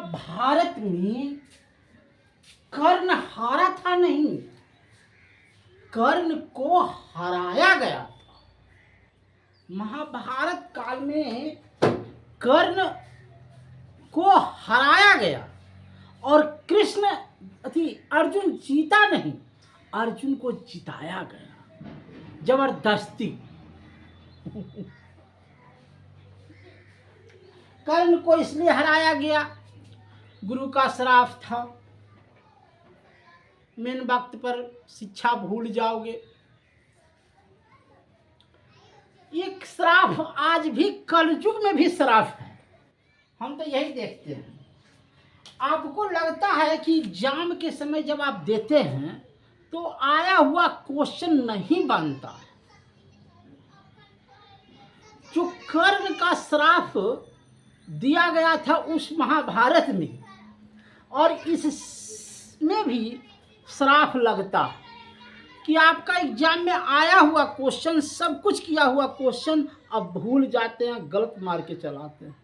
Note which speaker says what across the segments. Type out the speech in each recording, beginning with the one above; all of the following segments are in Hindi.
Speaker 1: महाभारत में कर्ण हारा था नहीं, कर्ण को हराया गया था। महाभारत काल में कर्ण को हराया गया और कृष्ण अर्जुन जीता नहीं, अर्जुन को जिताया गया जबरदस्ती। कर्ण को इसलिए हराया गया, गुरु का श्राप था, मेन वक्त पर शिक्षा भूल जाओगे। एक श्राप आज भी कलयुग में भी श्राप है, हम तो यही देखते हैं। आपको लगता है कि एग्जाम के समय जब आप देते हैं तो आया हुआ क्वेश्चन नहीं बनता है। जो कर्ण का श्राप दिया गया था उस महाभारत में, और इसमें भी श्राप लगता है कि आपका एग्जाम में आया हुआ क्वेश्चन, सब कुछ किया हुआ क्वेश्चन अब भूल जाते हैं, गलत मार के चलाते हैं।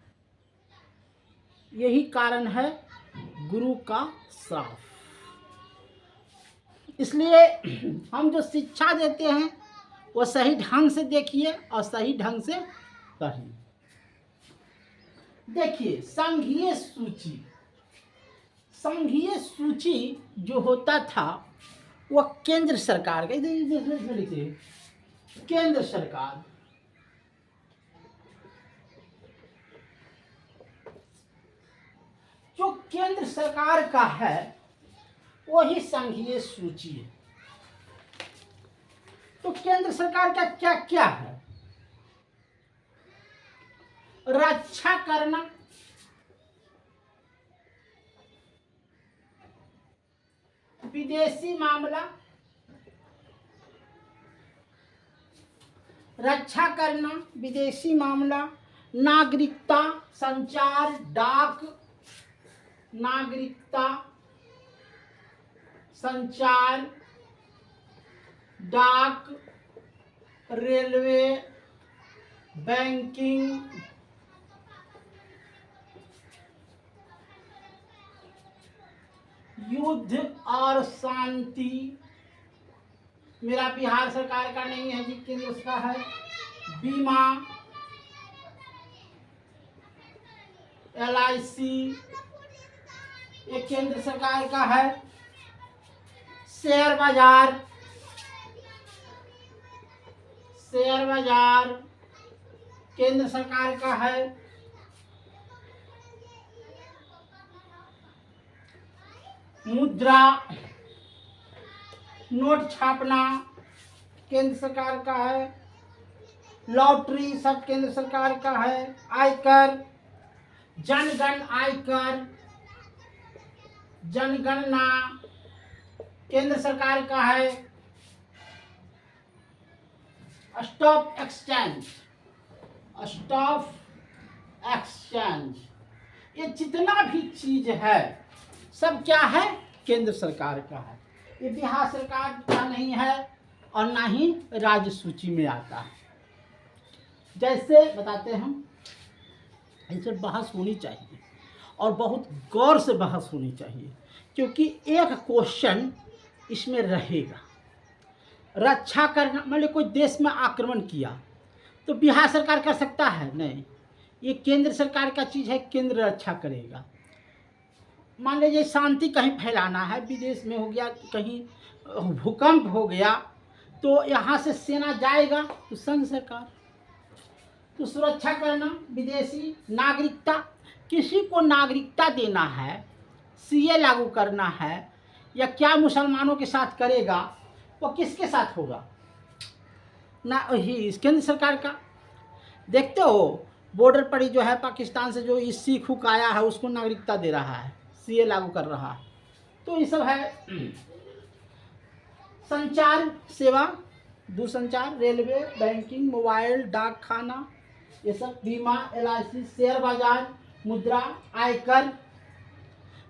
Speaker 1: यही कारण है गुरु का श्राप। इसलिए हम जो शिक्षा देते हैं वो सही ढंग से देखिए और सही ढंग से पढ़िए। देखिए, संघीय सूची जो होता था वो केंद्र सरकार का, लिखिए केंद्र सरकार, जो केंद्र सरकार का है वही संघीय सूची है। तो केंद्र सरकार का क्या क्या है? रक्षा करना, विदेशी मामला, रक्षा करना, विदेशी मामला, नागरिकता, संचार, डाक, नागरिकता, संचार, डाक, रेलवे, बैंकिंग, युद्ध और शांति। मेरा बिहार सरकार का नहीं है जी, केंद्र का है। बीमा, LIC ये केंद्र सरकार का है। शेयर बाजार केंद्र सरकार का है। मुद्रा, नोट छापना केंद्र सरकार का है। लॉटरी सब केंद्र सरकार का है। आयकर, जनगण आयकर, जनगणना केंद्र सरकार का है। स्टॉक एक्सचेंज ये जितना भी चीज है सब क्या है? केंद्र सरकार का है। ये बिहार सरकार का नहीं है और ना ही राज्य सूची में आता है। जैसे बताते हैं हम, इसे बहस होनी चाहिए और बहुत गौर से बहस होनी चाहिए, क्योंकि एक क्वेश्चन इसमें रहेगा। रक्षा करना, मान लो कोई देश में आक्रमण किया तो बिहार सरकार कर सकता है? नहीं, ये केंद्र सरकार का चीज़ है, केंद्र रक्षा करेगा। मान लीजिए शांति कहीं फैलाना है, विदेश में हो गया, कहीं भूकंप हो गया, तो यहाँ से सेना जाएगा तो संघ सरकार। तो सुरक्षा करना, विदेशी, नागरिकता, किसी को नागरिकता देना है, CA लागू करना है, या क्या मुसलमानों के साथ करेगा, वो किसके साथ होगा? ना ही केंद्र सरकार का। देखते हो बॉर्डर पर ही जो है पाकिस्तान से जो इस सिख हुक आया है उसको नागरिकता दे रहा है, CA लागू कर रहा है। तो ये सब है। संचार सेवा, दूरसंचार, रेलवे, बैंकिंग, मोबाइल, डाक खाना, ये सब, बीमा, LIC, शेयर बाजार, मुद्रा, आयकर,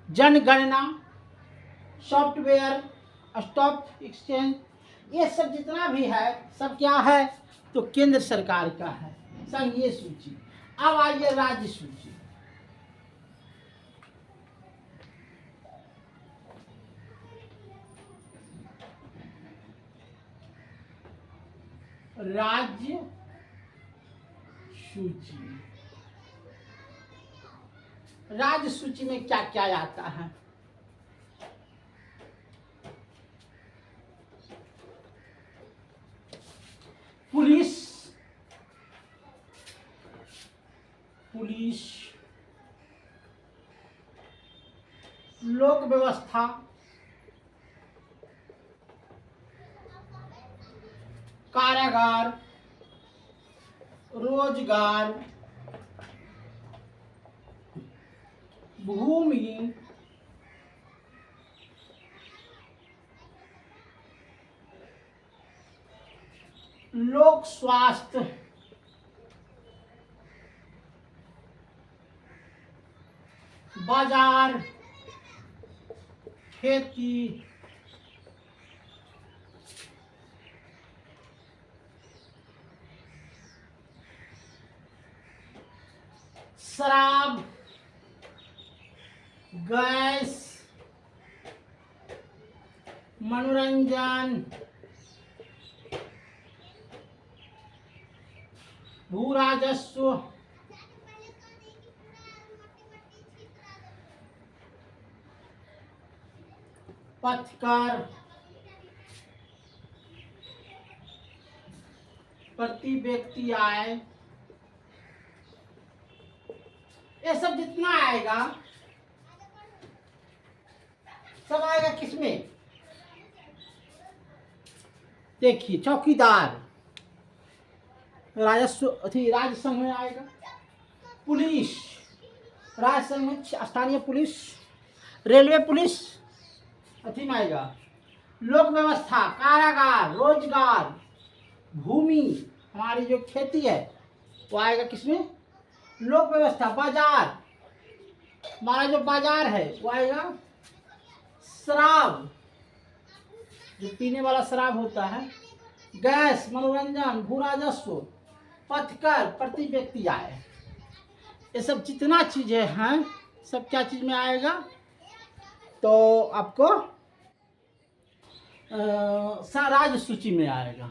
Speaker 1: जनगणना, सॉफ्टवेयर, स्टॉक एक्सचेंज, ये सब जितना भी है सब क्या है? तो केंद्र सरकार का है, संघीय सूची। अब आइए राज्य सूची। राज्य सूची। राज्य सूची में क्या क्या आता है? पुलिस, लोक व्यवस्था, कारागार, रोजगार, भूमि, लोक स्वास्थ्य, बाजार, खेती, शराब, गैस, मनोरंजन, भू राजस्व, पथकर, प्रति व्यक्ति आय, ये सब जितना आएगा सब आएगा किसमें? देखिए, चौकीदार राजस्व राज्य संघ में आएगा, पुलिस राज्य संघ में, स्थानीय पुलिस, रेलवे पुलिस अथी में आएगा, लोक व्यवस्था, कारागार, रोजगार, भूमि, हमारी जो खेती है वो आएगा किसमें? लोक व्यवस्था, बाजार, हमारा जो बाजार है वो आएगा, शराब, जो पीने वाला शराब होता है, गैस, मनोरंजन, भू राजस्व, पथकर, प्रति व्यक्ति आय, ये सब जितना चीजें हैं सब क्या चीज में आएगा? तो आपको राज्य सूची में आएगा।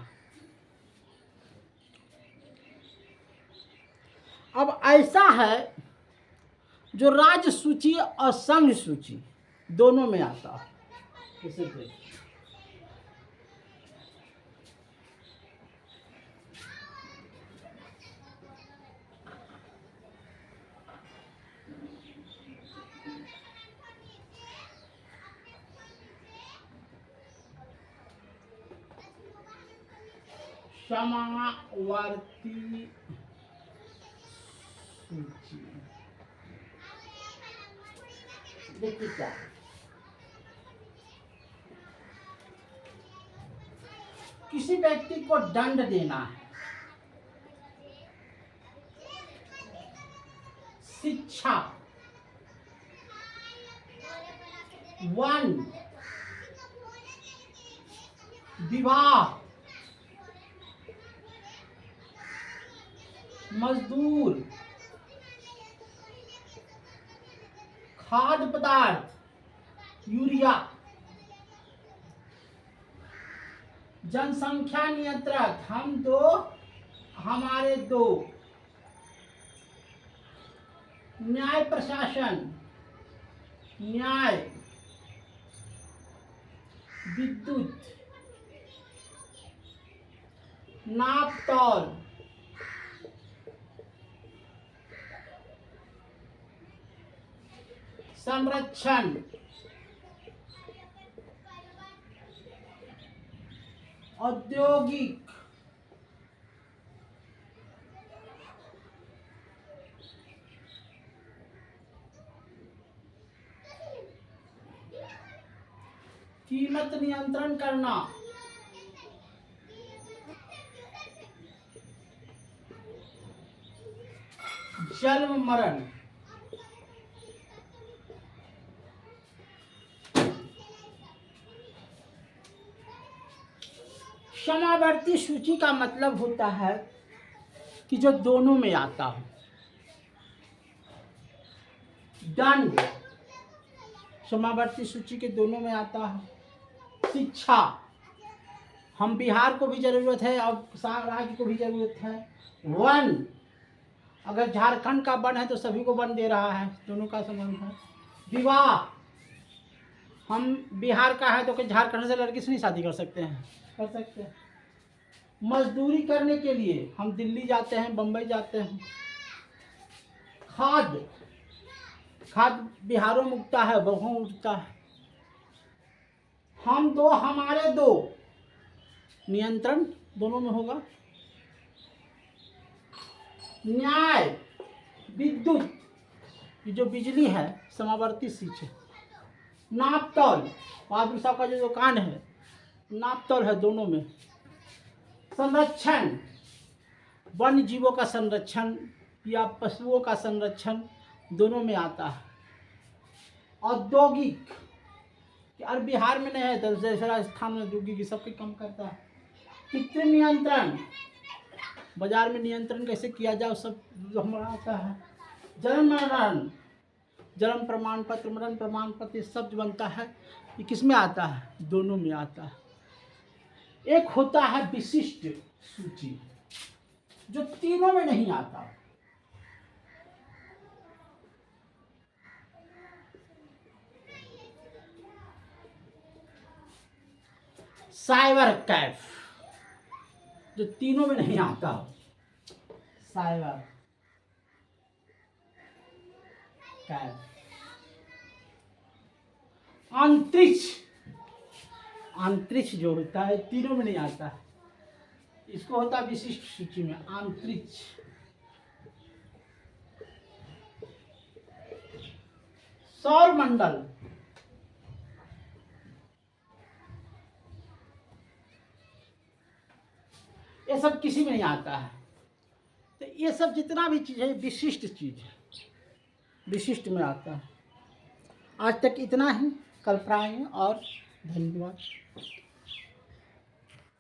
Speaker 1: अब ऐसा है जो राज्य सूची और संघ सूची दोनों में आता है। इसे देखिए, समावर्ती सूची। देखिए क्या है, किसी व्यक्ति को दंड देना है, शिक्षा, वन, विवाह, मजदूर, खाद्य पदार्थ, यूरिया, जनसंख्या नियंत्रक, हम दो हमारे दो, न्याय प्रशासन, न्याय, विद्युत, नाप तौल, संरक्षण, औद्योगिक, कीमत नियंत्रण करना, जन्म मरण, समावर्ती सूची का मतलब होता है कि जो दोनों में आता हो। दंड समावर्ती सूची के दोनों में आता है। शिक्षा हम बिहार को भी ज़रूरत है और राज्य को भी ज़रूरत है। वन, अगर झारखंड का वन है तो सभी को वन दे रहा है, दोनों का संबंध है। विवाह, हम बिहार का है तो कि झारखंड से लड़की से नहीं शादी कर सकते हैं? कर सकते हैं। मजदूरी करने के लिए हम दिल्ली जाते हैं, बम्बई जाते हैं। खाद, खाद बिहारों में उगता है, बहुओं उगता है। हम दो, हमारे दो, नियंत्रण दोनों में होगा। न्याय, विद्युत, ये जो बिजली है समावर्ती स्विच है। नापतौल, बहादुर साहब का जो दुकान है, नापतौल है दोनों में। संरक्षण, वन्य जीवों का संरक्षण या पशुओं का संरक्षण दोनों में आता है। औद्योगिक, और बिहार में नहीं है तो जैसे राजस्थान में औद्योगिक सबके कम करता है। कृत्रिम नियंत्रण, बाजार में नियंत्रण कैसे किया जाए सब जो हमारा आता है। जन्म मरण, जन्म प्रमाण पत्र, मरण प्रमाण पत्र, ये सब जो बनता है ये किस में आता है? दोनों में आता है। एक होता है विशिष्ट सूची जो तीनों में नहीं आता। साइबर कैफ, जो तीनों में नहीं आता। साइबर कैफ। अंतरिक्ष, अंतरिक्ष जो होता है तीनों में नहीं आता है, इसको होता है विशिष्ट सूची में अंतरिक्ष। सौर मंडल, ये सब किसी में नहीं आता है। तो ये सब जितना भी चीज़ है विशिष्ट चीज़ है, विशिष्ट में आता है। आज तक इतना ही, कल पाएंगे और धन्यवाद।